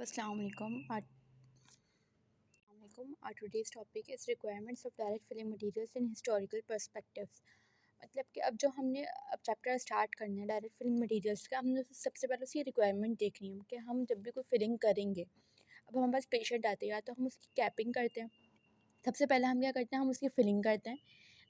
Assalamu alaikum. Our today's topic is requirements of direct filling materials in historical perspectives. मतलब कि अब जो हमने अब चैप्टर स्टार्ट करना है डायरेक्ट फिलिंग मटेरियल्स का, हमने सबसे पहले उसकी रिक्वायरमेंट देखनी है कि हम जब भी कोई फिलिंग करेंगे, अब हमारे पास पेशेंट आते हैं या तो हम उसकी कैपिंग करते हैं। सबसे पहले हम क्या करते हैं, हम उसकी फिलिंग करते हैं।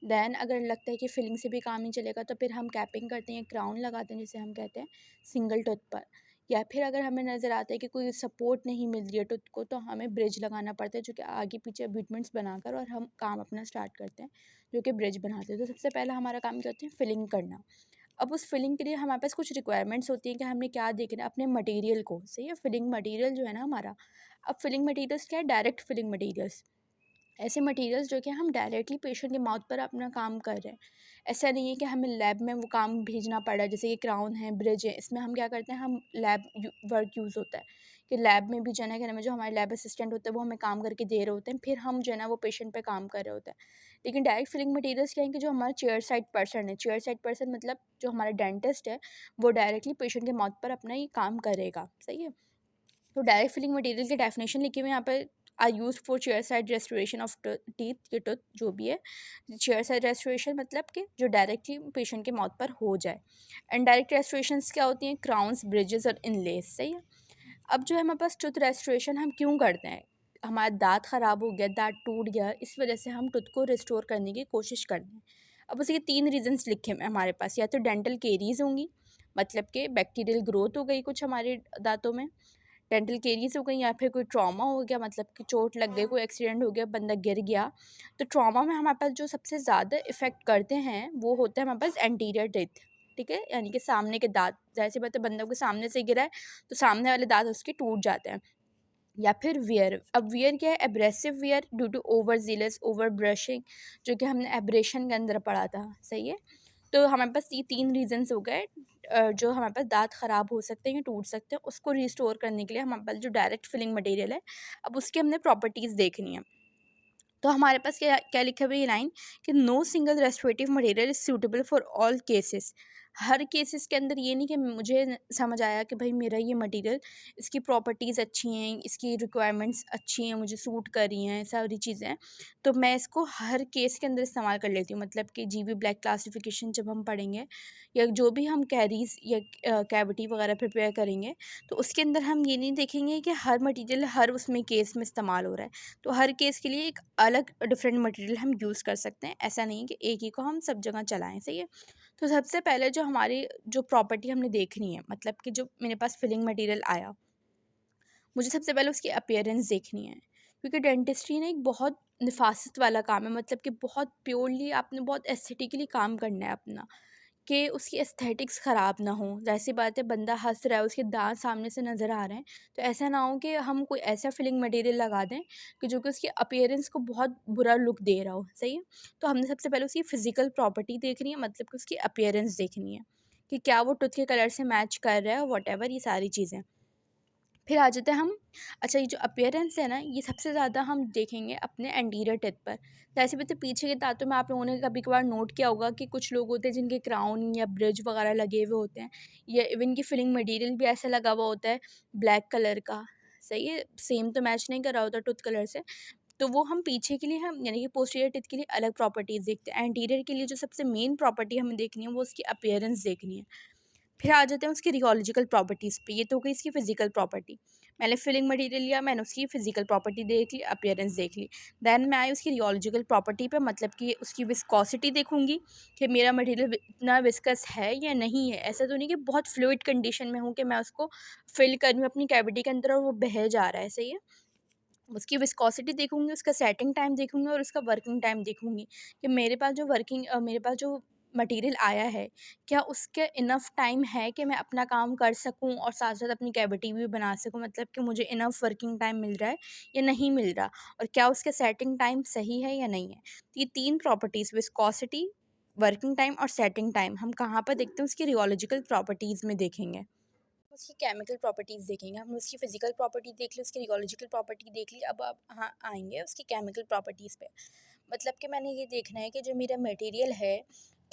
दैन अगर लगता है कि फिलिंग से भी काम नहीं चलेगा तो फिर हम कैपिंग करते हैं, क्राउन लगाते हैं जिसे हम कहते हैं सिंगल टूथ पर। या फिर अगर हमें नज़र आता है कि कोई सपोर्ट नहीं मिल रही है टूथ को, तो हमें ब्रिज लगाना पड़ता है, जो कि आगे पीछे अबूटमेंट्स बनाकर और हम काम अपना स्टार्ट करते हैं, जो कि ब्रिज बनाते हैं। तो सबसे पहला हमारा काम क्या होता है, फिलिंग करना। अब उस फिलिंग के लिए हमारे पास कुछ रिक्वायरमेंट्स होती हैं कि हमने क्या देखना है अपने मटेरियल को। सही है, फिलिंग मटेरियल जो है ना हमारा, अब फिलिंग मटेरियल्स क्या है, डायरेक्ट फिलिंग मटेरियल्स, ऐसे मटेरियल्स जो कि हम डायरेक्टली पेशेंट के माउथ पर अपना काम कर रहे हैं। ऐसा नहीं है कि हमें लैब में वो काम भेजना पड़ रहा है, जैसे कि क्राउन है, ब्रिज है, इसमें हम क्या करते हैं, हम लैब वर्क यूज़ होता है कि लैब में भी जो है ना, जो हमारे लैब असिस्टेंट होते हैं वो हमें काम करके दे रहे होते हैं, फिर हम जो है ना वो पेशेंट पे काम कर रहे होते हैं। लेकिन डायरेक्ट फिलिंग मटेरियल्स क्या है कि जो हमारा चेयर साइड पर्सन है, चेयर साइड पर्सन मतलब जो हमारा डेंटिस्ट है, वो डायरेक्टली पेशेंट के माउथ पर अपना ये काम करेगा। सही है, तो डायरेक्ट फिलिंग मटेरियल की डेफिनेशन लिखी हुई यहाँ पर, are use for chair side restoration of teeth, ये टूथ जो भी है, चेयर साइड रेस्टोरेशन मतलब कि जो डायरेक्टली पेशेंट के माउथ पर हो जाए। एंड डायरेक्ट रेस्टोरेशन क्या होती हैं, क्राउन्स, ब्रिजेस और इनलेस। सही है, अब जो है हमारे पास टूथ रेस्टोरेशन हम क्यों करते हैं, हमारा दांत ख़राब हो गया, दांत टूट गया, इस वजह से हम टूथ को रिस्टोर करने की कोशिश करते हैं। अब उसके 3 रीजंस लिखे हैं हमारे पास, या तो डेंटल केरीज होंगी, मतलब कि बैक्टीरियल ग्रोथ हो गई कुछ हमारे दांतों में, डेंटल केरीज हो गई, या फिर कोई ट्रॉमा हो गया, मतलब कि चोट लग गई, कोई एक्सीडेंट हो गया, बंदा गिर गया। तो ट्रॉमा में हमारे पास जो सबसे ज़्यादा इफ़ेक्ट करते हैं वो होता है हमारे पास एंटीरियर टीथ। ठीक है, यानी कि सामने के दांत, जाहिर सी बात है बंदा को सामने से गिरा है तो सामने वाले दांत उसके टूट जाते हैं। या फिर वियर, अब वियर क्या है, abrasive wear due to overzealous over brushing, जो कि हमने एब्रेशन के अंदर पढ़ा था। सही है, तो हमारे पास ये 3 रीजंस हो गए जो हमारे पास दांत ख़राब हो सकते हैं या टूट सकते हैं, उसको रिस्टोर करने के लिए हमारे पास जो डायरेक्ट फिलिंग मटेरियल है, अब उसकी हमने प्रॉपर्टीज़ देखनी है। तो हमारे पास क्या क्या लिखा हुआ है, ये लाइन कि no single restorative material is suitable for all cases. हर केसेस के अंदर ये नहीं कि मुझे समझ आया कि भाई मेरा ये मटेरियल, इसकी प्रॉपर्टीज़ अच्छी हैं, इसकी रिक्वायरमेंट्स अच्छी हैं, मुझे सूट कर रही हैं, सारी चीज़ें हैं, तो मैं इसको हर केस के अंदर इस्तेमाल कर लेती हूँ। मतलब कि जीबी ब्लैक क्लासिफिकेशन जब हम पढ़ेंगे, या जो भी हम कैरीज या कैविटी वगैरह प्रिपेयर करेंगे, तो उसके अंदर हम ये नहीं देखेंगे कि हर मटेरियल हर उसमें केस में इस्तेमाल हो रहा है। तो हर केस के लिए एक अलग डिफरेंट मटेरियल हम यूज़ कर सकते हैं, ऐसा नहीं है कि एक ही को हम सब जगह चलाएं। सही है, तो सबसे पहले जो हमारी जो प्रॉपर्टी हमने देखनी है, मतलब कि जो मेरे पास फिलिंग मटेरियल आया, मुझे सबसे पहले उसकी अपीयरेंस देखनी है, क्योंकि डेंटिस्ट्री ना एक बहुत नफासत वाला काम है, मतलब कि बहुत प्योरली आपने बहुत एस्थेटिकली काम करना है अपना, कि उसकी एस्थेटिक्स ख़राब ना हो। ज़ाहिर-सी बात है बंदा हँस रहा है, उसके दाँत सामने से नज़र आ रहे हैं, तो ऐसा ना हो कि हम कोई ऐसा फिलिंग मटेरियल लगा दें कि जो कि उसकी अपीयरेंस को बहुत बुरा लुक दे रहा हो। सही है? तो हमने सबसे पहले उसकी फ़िज़िकल प्रॉपर्टी देखनी है, मतलब कि उसकी अपीयरेंस देखनी है कि क्या वो टूथ के कलर से मैच कर रहा है, व्हाटएवर ये सारी चीज़ें। फिर आ जाते हैं हम, अच्छा ये जो अपीयरेंस है ना, ये सबसे ज़्यादा हम देखेंगे अपने एंटीरियर टिथ पर। तो ऐसे भी तो पीछे के दांतों में आप लोगों ने कभी कभार नोट किया होगा कि कुछ लोग होते हैं जिनके क्राउन या ब्रिज वगैरह लगे हुए होते हैं, या इवन की फिलिंग मटेरियल भी ऐसा लगा हुआ होता है ब्लैक कलर का। सही है, सेम तो मैच नहीं कर रहा होता टूथ कलर से, तो वो हम पीछे के लिए हम यानी कि पोस्टीरियर टिथ के लिए अलग प्रॉपर्टीज़ देखते हैं। एंटीरियर के लिए जो सबसे मेन प्रॉपर्टी हमें देखनी है वो उसकी अपीयरेंस देखनी है। फिर आ जाते हैं उसकी रियोलॉजिकल प्रॉपर्टीज़ पे, ये तो हो गई इसकी फ़िज़िकल प्रॉपर्टी। मैंने फिलिंग मटेरियल लिया, मैंने उसकी फ़िज़िकल प्रॉपर्टी देख ली, अपीयरेंस देख ली। देन मैं आई उसकी रियोलॉजिकल प्रॉपर्टी पे, मतलब कि उसकी विस्कोसिटी देखूँगी कि मेरा मटेरियल इतना विस्कस है या नहीं है। ऐसा तो नहीं कि बहुत फ्लूइड कंडीशन में हूँ कि मैं उसको फ़िल कर रही हूँ अपनी कैविटी के अंदर और वो बह जा रहा है। सही है? उसकी विस्कोसिटी देखूँगी, उसका सेटिंग टाइम देखूँगी और उसका वर्किंग टाइम देखूँगी कि मेरे पास जो मटेरियल आया है, क्या उसके इनफ टाइम है कि मैं अपना काम कर सकूँ और साथ-साथ अपनी कैविटी भी बना सकूँ, मतलब कि मुझे इनफ वर्किंग टाइम मिल रहा है या नहीं मिल रहा, और क्या उसका सेटिंग टाइम सही है या नहीं है। तो ये 3 प्रॉपर्टीज़, विस्कोसिटी, वर्किंग टाइम और सेटिंग टाइम, हम कहाँ पर देखते हैं, उसकी रियोलॉजिकल प्रॉपर्टीज़ में देखेंगे। उसकी केमिकल प्रॉपर्टीज़ देखेंगे, हमने उसकी फ़िज़िकल प्रॉपर्टी देख ली, उसकी रियोलॉजिकल प्रॉपर्टी देख ली, अब आप हाँ आएँगे उसकी केमिकल प्रॉपर्टीज़ पे। मतलब कि मैंने ये देखना है कि जो मेरा मटेरियल है,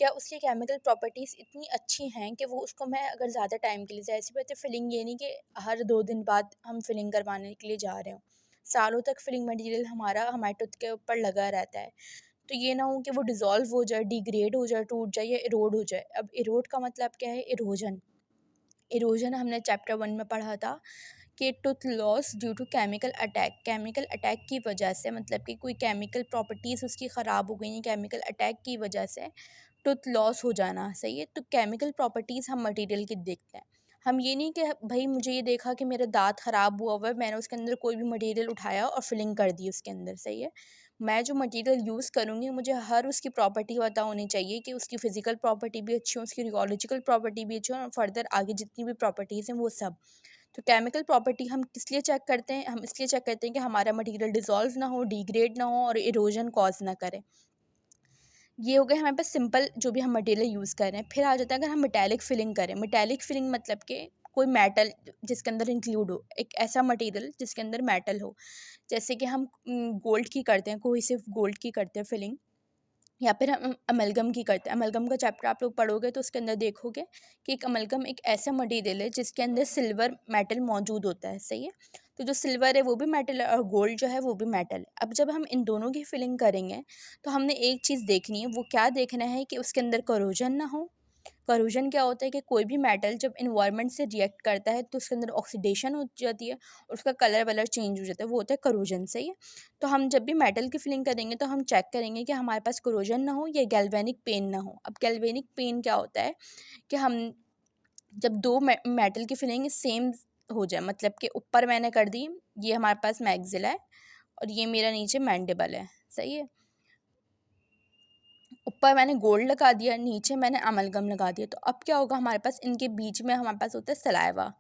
क्या उसकी केमिकल प्रॉपर्टीज़ इतनी अच्छी हैं कि वो उसको मैं अगर ज़्यादा टाइम के लिए जाए, ऐसी बात है फिलिंग ये नहीं कि हर 2 दिन बाद हम फिलिंग करवाने के लिए जा रहे हों। सालों तक फिलिंग मटीरियल हमारा हमारे टूथ के ऊपर लगा रहता है। तो ये ना हो कि वो डिज़ोल्व हो जाए, डिग्रेड हो जाए, टूट जाए या इरोड हो जाए। अब इरोड का मतलब क्या है? इरोजन। इरोजन हमने चैप्टर 1 में पढ़ा था कि tooth loss due to chemical attack. Chemical attack की वजह से, मतलब कि कोई केमिकल प्रॉपर्टीज़ उसकी ख़राब हो गई हैं, केमिकल अटैक की वजह से टूथ लॉस हो जाना, सही है। तो केमिकल प्रॉपर्टीज़ हम मटेरियल की देखते हैं। हम ये नहीं कि भाई मुझे ये देखा कि मेरा दाँत ख़राब हुआ है, मैंने उसके अंदर कोई भी मटेरियल उठाया और फिलिंग कर दी उसके अंदर, सही है। मैं जो मटेरियल यूज़ करूँगी मुझे हर उसकी प्रॉपर्टी पता होनी चाहिए कि उसकी फ़िज़िकल प्रॉपर्टी भी अच्छी हो, उसकी रियोलॉजिकल प्रॉपर्टी भी अच्छी हो और फर्दर आगे जितनी भी प्रॉपर्टीज़ हैं वो सब। तो केमिकल प्रॉपर्टी हम किस लिए चेक करते हैं? हम इसलिए चेक करते हैं कि हमारा मटेरियल डिज़ोल्व ना हो, डिग्रेड ना हो और इरोजन कॉज़ ना करे। ये हो गए हमारे पास सिंपल जो भी हम मटेरियल यूज़ कर रहे हैं। फिर आ जाता है अगर हम मेटालिक फिलिंग करें। मेटालिक फिलिंग मतलब कि कोई मेटल जिसके अंदर इंक्लूड हो, एक ऐसा मटेरियल जिसके अंदर मेटल हो। जैसे कि हम गोल्ड की करते हैं, कोहेसिव गोल्ड की करते हैं फिलिंग, या फिर हम अमलगम की करते हैं। अमलगम का चैप्टर आप लोग पढ़ोगे तो उसके अंदर देखोगे कि एक अमलगम एक ऐसा मटेरियल है जिसके अंदर सिल्वर मेटल मौजूद होता है, सही है। तो जो सिल्वर है वो भी मेटल है और गोल्ड जो है वो भी मेटल है। अब जब हम इन दोनों की फिलिंग करेंगे तो हमने एक चीज़ देखनी है, वो क्या देखना है कि उसके अंदर करोजन ना हो। करोजन क्या होता है कि कोई भी मेटल जब इन्वायरमेंट से रिएक्ट करता है तो उसके अंदर ऑक्सीडेशन हो जाती है और उसका कलर वलर चेंज हो जाता है, वो होता है करोजन, सही है। तो हम जब भी मेटल की फिलिंग करेंगे तो हम चेक करेंगे कि हमारे पास करोजन ना हो या गैल्वेनिक पेन ना हो। अब गैल्वेनिक पेन क्या होता है कि हम जब दो मेटल की फिलिंग सेम हो जाए, मतलब कि ऊपर मैंने कर दी, ये हमारे पास मैग्जिला है और ये मेरा नीचे मैंडिबल है, सही है। ऊपर मैंने गोल्ड लगा दिया, नीचे मैंने अमलगम लगा दिया, तो अब क्या होगा हमारे पास, इनके बीच में हमारे पास होता है सलाइवा,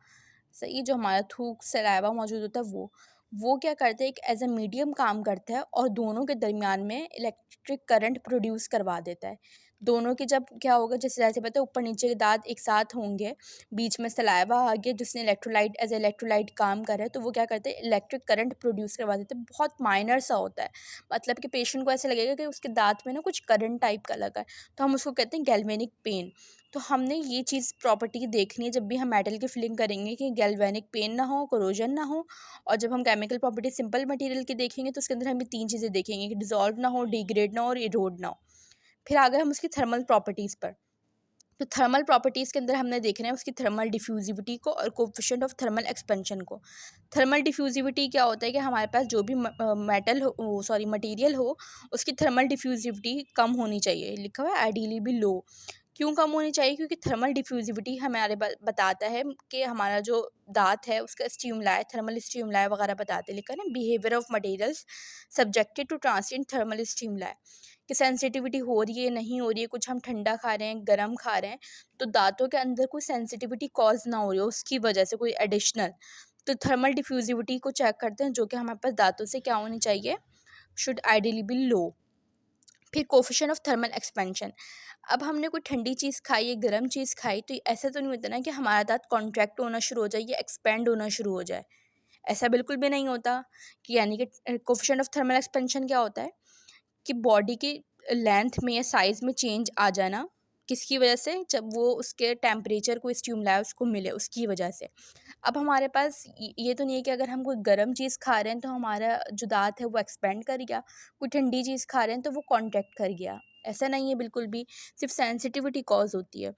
सही। जो हमारा थूक सलाइवा मौजूद होता है वो क्या करते हैं, एक एज अ मीडियम काम करता है और दोनों के दरमियान में इलेक्ट्रिक करंट प्रोड्यूस करवा देता है। दोनों के जब क्या होगा, जैसे जैसे पता है ऊपर नीचे के दांत एक साथ होंगे, बीच में सलाइवा आ गया जिसने इलेक्ट्रोलाइट एज इलेक्ट्रोलाइट काम कर रहा है, तो वो क्या करते हैं, इलेक्ट्रिक करंट प्रोड्यूस करवा देते हैं। बहुत माइनर सा होता है, मतलब कि पेशेंट को ऐसा लगेगा कि उसके दांत में ना कुछ करंट टाइप का लगा है, तो हम उसको कहते हैं गैल्वेनिक पेन। तो हमने ये चीज़ प्रॉपर्टी देखनी है जब भी हम मेटल की फिलिंग करेंगे कि गैल्वेनिक पेन ना हो, कोरोजन ना हो। और जब हम केमिकल प्रॉपर्टी सिंपल मटेरियल की देखेंगे तो उसके अंदर हम ये 3 चीज़ें देखेंगे कि डिसॉल्व ना हो, डिग्रेड ना हो और इरोड ना हो। फिर आ गए हम उसकी थर्मल प्रॉपर्टीज़ पर। तो थर्मल प्रॉपर्टीज़ के अंदर हमने देखना है उसकी थर्मल डिफ्यूजिविटी को और कोएफिशिएंट ऑफ थर्मल एक्सपेंशन को। थर्मल डिफ्यूजिविटी क्या होता है कि हमारे पास जो भी मेटल हो, सॉरी मटेरियल हो, उसकी थर्मल डिफ्यूजिविटी कम होनी चाहिए, लिखा हुआ है आइडियली भी लो। क्यों कम होनी चाहिए? क्योंकि थर्मल डिफ्यूजिविटी हमारे बताता है कि हमारा जो दाँत है उसका स्टिमुलाई, थर्मल स्टिमुलाई वगैरह बताते हैं, लिखा है ना, behaviour of materials subjected to transient thermal stimuli, कि सेंसिटिविटी हो रही है, नहीं हो रही है, कुछ हम ठंडा खा रहे हैं, गर्म खा रहे हैं, तो दाँतों के अंदर कोई सेंसिटिविटी कॉज़ ना हो रही हो उसकी वजह से कोई एडिशनल। तो थर्मल डिफ्यूजिविटी को चेक करते हैं, जो कि हमारे पास दाँतों से क्या होनी चाहिए, शुड आइडियली बी लो। फिर कोएफिशिएंट ऑफ थर्मल एक्सपेंशन। अब हमने कोई ठंडी चीज़ खाई है, गर्म चीज़ खाई, तो ऐसा तो नहीं होता ना कि हमारा दाँत कॉन्ट्रैक्ट होना शुरू हो जाए या एक्सपेंड होना शुरू हो जाए। ऐसा बिल्कुल भी नहीं होता। कि यानी कि कोएफिशिएंट ऑफ थर्मल एक्सपेंशन क्या होता है कि बॉडी की लेंथ में या साइज़ में चेंज आ जाना, किसकी वजह से, जब वो उसके टेम्परेचर को स्टिमुलाई उसको मिले उसकी वजह से। अब हमारे पास ये तो नहीं है कि अगर हम कोई गर्म चीज़ खा रहे हैं तो हमारा जो दाँत है वो एक्सपेंड कर गया, कोई ठंडी चीज़ खा रहे हैं तो वो कॉन्ट्रैक्ट कर गया, ऐसा नहीं है बिल्कुल भी, सिर्फ सेंसिटिविटी कॉज होती है।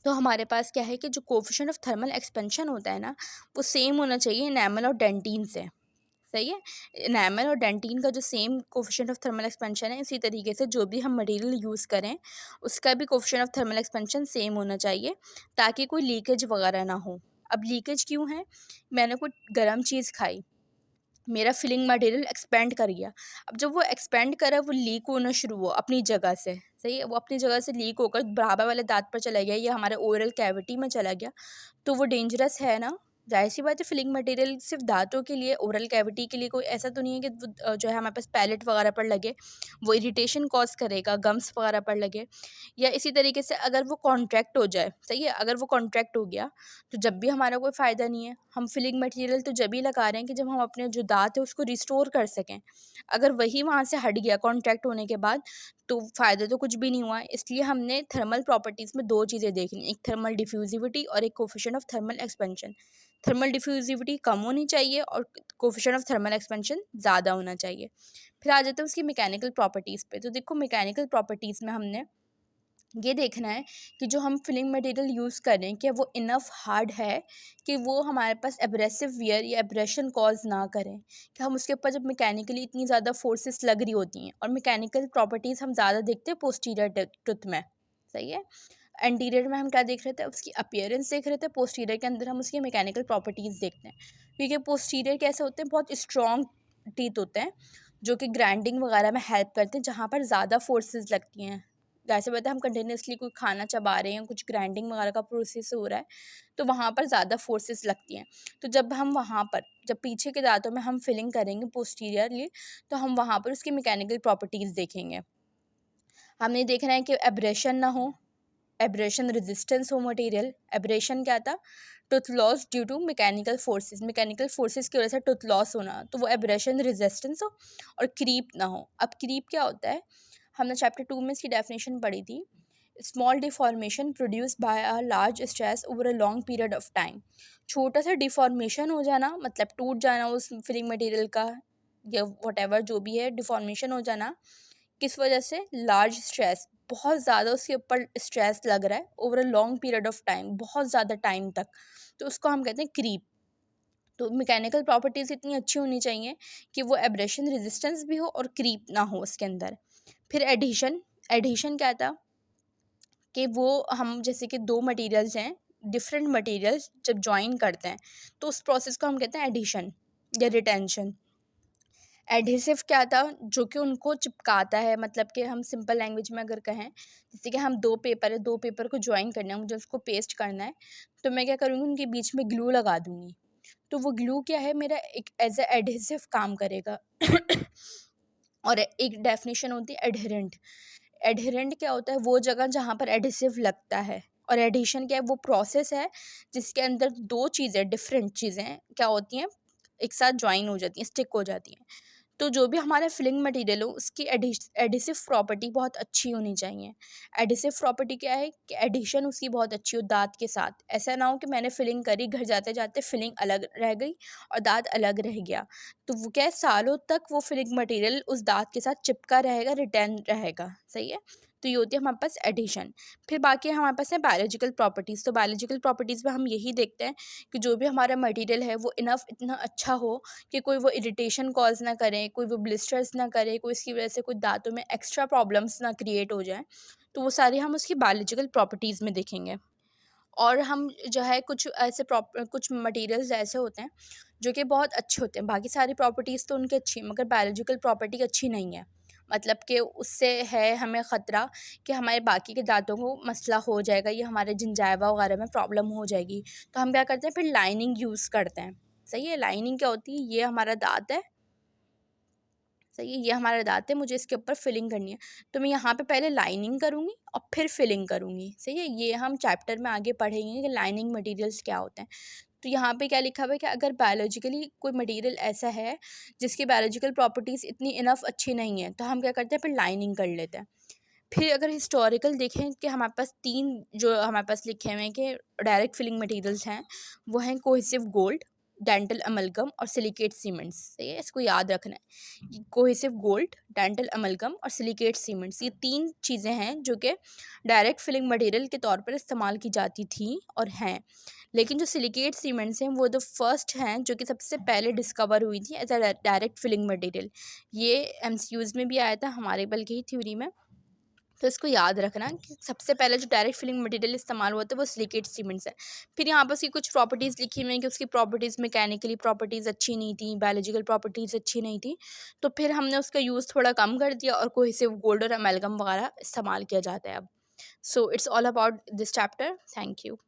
तो हमारे पास क्या है कि जो कोएफिशिएंट ऑफ थर्मल एक्सपेंशन होता है ना, वो सेम होना चाहिए एनामल और डेंटिन से, सही है। एनामल और डेंटिन का जो same coefficient of thermal expansion है, इसी तरीके से जो भी हम मटेरियल यूज़ करें उसका भी coefficient of thermal expansion same होना चाहिए, ताकि कोई लीकेज वगैरह ना हो। अब लीकेज क्यों है? मैंने कोई गर्म चीज़ खाई, मेरा फिलिंग मटेरियल एक्सपेंड कर गया। अब जब वो एक्सपेंड करा, वो लीक होना शुरू हुआ अपनी जगह से, सही है। वो अपनी जगह से लीक होकर बराबर वाले दाँत पर चला गया या हमारे ओरल कैविटी में चला गया, तो वो डेंजरस है ना, ज़ाहिर सी बात है फिलिंग मटेरियल सिर्फ दांतों के लिए, ओरल कैविटी के लिए कोई ऐसा तो नहीं है कि जो है हमारे पास पैलेट वगैरह पर लगे, वो इरिटेशन कॉज करेगा, गम्स वगैरह पर लगे, या इसी तरीके से अगर वो कॉन्ट्रैक्ट हो जाए, सही है, अगर वो कॉन्ट्रैक्ट हो गया तो जब भी हमारा कोई फ़ायदा नहीं है। हम फिलिंग मटेरियल तो जब ही लगा रहे हैं कि जब हम अपने जो दांत है उसको रिस्टोर कर सकें। अगर वही वहाँ से हट गया कॉन्ट्रैक्ट होने के बाद, तो फ़ायदा तो कुछ भी नहीं हुआ। इसलिए हमने थर्मल प्रॉपर्टीज़ में 2 चीज़ें देखनी, एक थर्मल डिफ्यूज़िविटी और एक coefficient of thermal expansion. Thermal diffusivity कम होनी चाहिए और कोएफ़िशिएंट ऑफ थर्मल एक्सपेंशन ज़्यादा होना चाहिए। फिर आ जाते हैं उसकी मैकेनिकल प्रॉपर्टीज़ पे। तो देखो मैकेनिकल प्रॉपर्टीज़ में हमने ये देखना है कि जो हम फिलिंग मटेरियल यूज़ कर रहे हैं क्या वो इनफ हार्ड है कि वो हमारे पास एब्रेसिव वियर या एब्रेशन कॉज ना करें, कि हम उसके ऊपर जब मैकेनिकली इतनी ज़्यादा फोर्सेस लग रही होती हैं। और मैकेनिकल प्रॉपर्टीज़ हम ज़्यादा देखते हैं पोस्टीरियर टूथ में, सही है। एंटीरियर में हम क्या देख रहे थे, उसकी अपीयरेंस देख रहे थे, पोस्टीरियर के अंदर हम उसकी मैकेनिकल प्रॉपर्टीज़ देखते हैं। क्योंकि पोस्टीरियर कैसे होते हैं, बहुत स्ट्रॉन्ग टीथ होते हैं जो कि ग्राइंडिंग वगैरह में हेल्प करते हैं, जहाँ पर ज़्यादा फोर्सेस लगती हैं। जैसे पता है हम कंटिन्यूअसली कोई खाना चबा रहे हैं, कुछ ग्राइंडिंग वगैरह का प्रोसेस हो रहा है, तो वहाँ पर ज़्यादा फोर्सेस लगती हैं। तो जब हम वहाँ पर जब पीछे के दांतों में हम फिलिंग करेंगे पोस्टीरियरली, तो हम वहाँ पर उसकी मैकेनिकल प्रॉपर्टीज़ देखेंगे। हमने देखना है कि एब्रेशन ना हो, एब्रेशन रेजिस्टेंस हो मटेरियल। एब्रेशन क्या था, tooth loss due to mechanical forces, mechanical forces की वजह से टूथ लॉस होना, तो वो एब्रेशन रेजिस्टेंस हो। और क्रीप ना हो। अब क्रीप क्या होता है, हमने चैप्टर 2 में इसकी डेफिनेशन पढ़ी थी। Small deformation produce by a large stress over a long period of time. छोटा सा डिफॉर्मेशन हो जाना, मतलब टूट जाना उस फिलिंग मटेरियल का, या वट जो भी है, डिफॉर्मेशन हो जाना किस वजह से, लार्ज स्ट्रेस, बहुत ज़्यादा उसके ऊपर स्ट्रेस लग रहा है over a long period of time, बहुत ज़्यादा टाइम तक, तो उसको हम कहते हैं क्रीप। तो मैकेनिकल प्रॉपर्टीज़ इतनी अच्छी होनी चाहिए कि वो एब्रेशन रेजिस्टेंस भी हो और क्रीप ना हो उसके अंदर। फिर एडिशन, एडिशन क्या था कि वो हम जैसे कि 2 मटेरियल्स हैं, डिफरेंट मटेरियल्स जब जॉइन करते हैं तो उस प्रोसेस को हम कहते हैं एडिशन या रिटेंशन। एडहेसिव क्या था, जो कि उनको चिपकाता है, मतलब कि हम सिंपल लैंग्वेज में अगर कहें, जैसे कि हम 2 पेपर है, 2 पेपर को जॉइन करना है, मुझे उसको पेस्ट करना है, तो मैं क्या करूँगी, उनके बीच में ग्लू लगा दूँगी। तो वो ग्लू क्या है, मेरा एक एज़ अ एडहेसिव काम करेगा। और एक डेफिनेशन होती है एडहेरेंट। एडहेरेंट क्या होता है, वो जगह जहाँ पर एडहेसिव लगता है। और एडिशन क्या है, वो प्रोसेस है जिसके अंदर 2 चीज़ें, डिफरेंट चीज़ें क्या होती हैं, एक साथ जॉइन हो जाती हैं, स्टिक हो जाती हैं। तो जो भी हमारा फिलिंग मटेरियल हो उसकी एडिसिव प्रॉपर्टी बहुत अच्छी होनी चाहिए। एडिसिव प्रॉपर्टी क्या है कि एडिशन उसकी बहुत अच्छी हो दाँत के साथ। ऐसा ना हो कि मैंने फिलिंग करी, घर जाते-जाते फिलिंग अलग रह गई और दाँत अलग रह गया। तो वो क्या है, सालों तक वो फिलिंग मटेरियल उस दाँत के साथ चिपका रहेगा, रिटेन रहेगा, सही है? तो ये होती है हमारे पास एडिशन। फिर बाकी हमारे पास है बायोलॉजिकल प्रॉपर्टीज़। तो बायोलॉजिकल प्रॉपर्टीज़ में हम यही देखते हैं कि जो भी हमारा मटेरियल है वो इतना अच्छा हो कि कोई वो इरिटेशन कॉज़ ना करे, कोई वो ब्लिस्टर्स ना करे, कोई इसकी वजह से कोई दाँतों में एक्स्ट्रा प्रॉब्लम्स ना क्रिएट हो जाएँ। तो वो सारी हम उसकी बायोलॉजिकल प्रॉपर्टीज़ में देखेंगे। और हम जो है कुछ मटेरियल्स ऐसे होते हैं जो कि बहुत अच्छे होते हैं। बाकी सारी प्रॉपर्टीज़ तो उनकी अच्छी हैं, मगर बायोलॉजिकल प्रॉपर्टी अच्छी नहीं है। मतलब कि उससे है हमें ख़तरा कि हमारे बाकी के दाँतों को मसला हो जाएगा, या हमारे जिंजाइवा वगैरह में प्रॉब्लम हो जाएगी। तो हम क्या करते हैं, फिर लाइनिंग यूज़ करते हैं। सही है, लाइनिंग क्या होती है, ये हमारा दाँत है, सही है, ये हमारा दाँत है, मुझे इसके ऊपर फिलिंग करनी है। तो मैं यहाँ पे पहले लाइनिंग करूँगी और फिर फिलिंग करूँगी, सही है। ये हम चैप्टर में आगे पढ़ेंगे कि लाइनिंग मटेरियल्स क्या होते हैं। तो यहाँ पे क्या लिखा हुआ है कि अगर बायोलॉजिकली कोई मटेरियल ऐसा है जिसकी बायोलॉजिकल प्रॉपर्टीज़ इतनी इनफ अच्छी नहीं है, तो हम क्या करते हैं, फिर लाइनिंग कर लेते हैं। फिर अगर हिस्टोरिकल देखें कि हमारे पास 3 जो हमारे पास लिखे हुए हैं कि डायरेक्ट फिलिंग मटेरियल्स हैं, वो हैं कोहेसिव गोल्ड, डेंटल अमलगम और सिलिकेट सीमेंट्स, सही है, इसको याद रखना है। कोहेसिव गोल्ड, डेंटल अमलगम और सिलिकेट सीमेंट्स, ये 3 चीज़ें हैं जो कि डायरेक्ट फिलिंग मटेरियल के तौर पर इस्तेमाल की जाती थी और हैं। लेकिन जो सिलिकेट सीमेंट्स हैं वो द फर्स्ट हैं जो कि सबसे पहले डिस्कवर हुई थी as a direct filling material. ये एमसीक्यूज़ में भी आया था हमारे बल्कि ही थ्योरी में। तो इसको याद रखना कि सबसे पहले जो डायरेक्ट फिलिंग मटेरियल इस्तेमाल हुआ था वो सिलिकेट सीमेंट्स है। फिर यहाँ पर उसकी कुछ प्रॉपर्टीज़ लिखी हुई हैं कि उसकी प्रॉपर्टीज़ मैकेनिकली प्रॉपर्टीज़ अच्छी नहीं थी, बायोलॉजिकल प्रॉपर्टीज़ अच्छी नहीं थी। तो फिर हमने उसका यूज़ थोड़ा कम कर दिया और कोहेसिव गोल्ड और अमेलगम वगैरह इस्तेमाल किया जाता है अब। So it's all about this chapter. Thank you.